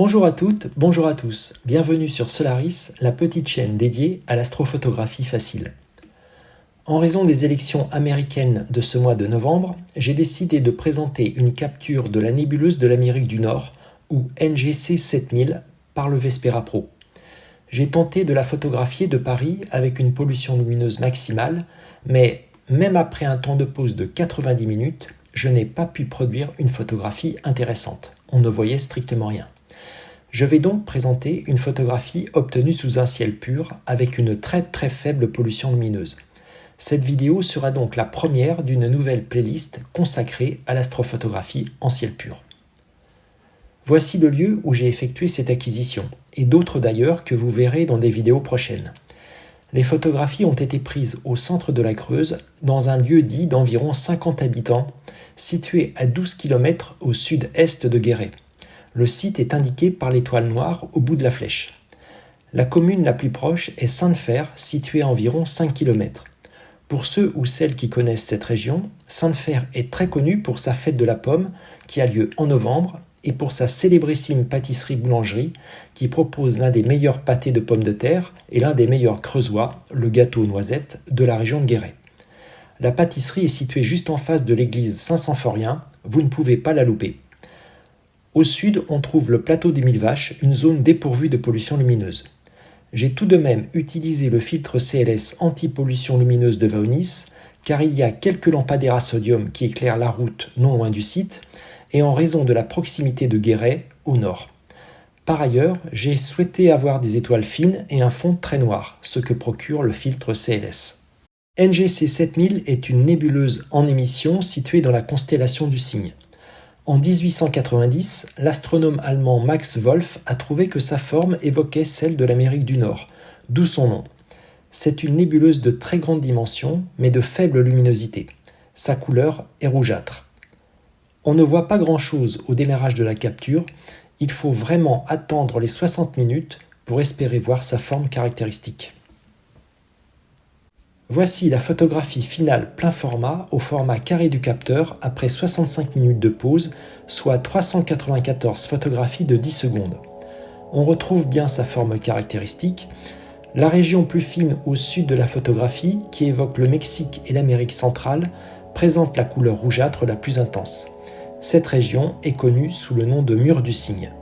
Bonjour à toutes, bonjour à tous, bienvenue sur Solaris, la petite chaîne dédiée à l'astrophotographie facile. En raison des élections américaines de ce mois de novembre, j'ai décidé de présenter une capture de la nébuleuse de l'Amérique du Nord, ou NGC 7000, par le Vespera Pro. J'ai tenté de la photographier de Paris avec une pollution lumineuse maximale, mais même après un temps de pause de 90 minutes, je n'ai pas pu produire une photographie intéressante. On ne voyait strictement rien. Je vais donc présenter une photographie obtenue sous un ciel pur avec une très faible pollution lumineuse. Cette vidéo sera donc la première d'une nouvelle playlist consacrée à l'astrophotographie en ciel pur. Voici le lieu où j'ai effectué cette acquisition, et d'autres d'ailleurs que vous verrez dans des vidéos prochaines. Les photographies ont été prises au centre de la Creuse, dans un lieu dit d'environ 50 habitants, situé à 12 km au sud-est de Guéret. Le site est indiqué par l'étoile noire au bout de la flèche. La commune la plus proche est Sainte-Fère, située à environ 5 km. Pour ceux ou celles qui connaissent cette région, Sainte-Fère est très connue pour sa fête de la pomme qui a lieu en novembre et pour sa célébrissime pâtisserie-boulangerie qui propose l'un des meilleurs pâtés de pommes de terre et l'un des meilleurs creusois, le gâteau aux noisettes, de la région de Guéret. La pâtisserie est située juste en face de l'église Saint-Symphorien, vous ne pouvez pas la louper. Au sud, on trouve le plateau des Mille Vaches, une zone dépourvue de pollution lumineuse. J'ai tout de même utilisé le filtre CLS anti-pollution lumineuse de Vaonis, car il y a quelques lampadaires à sodium qui éclairent la route non loin du site, et en raison de la proximité de Guéret, au nord. Par ailleurs, j'ai souhaité avoir des étoiles fines et un fond très noir, ce que procure le filtre CLS. NGC 7000 est une nébuleuse en émission située dans la constellation du Cygne. En 1890, l'astronome allemand Max Wolf a trouvé que sa forme évoquait celle de l'Amérique du Nord, d'où son nom. C'est une nébuleuse de très grande dimension, mais de faible luminosité. Sa couleur est rougeâtre. On ne voit pas grand-chose au démarrage de la capture, il faut vraiment attendre les 60 minutes pour espérer voir sa forme caractéristique. Voici la photographie finale plein format au format carré du capteur après 65 minutes de pause, soit 394 photographies de 10 secondes. On retrouve bien sa forme caractéristique. La région plus fine au sud de la photographie, qui évoque le Mexique et l'Amérique centrale, présente la couleur rougeâtre la plus intense. Cette région est connue sous le nom de mur du Cygne.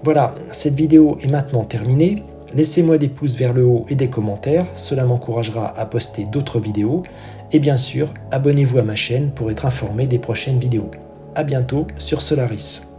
Voilà, cette vidéo est maintenant terminée. Laissez-moi des pouces vers le haut et des commentaires, cela m'encouragera à poster d'autres vidéos. Et bien sûr, abonnez-vous à ma chaîne pour être informé des prochaines vidéos. À bientôt sur Solaris.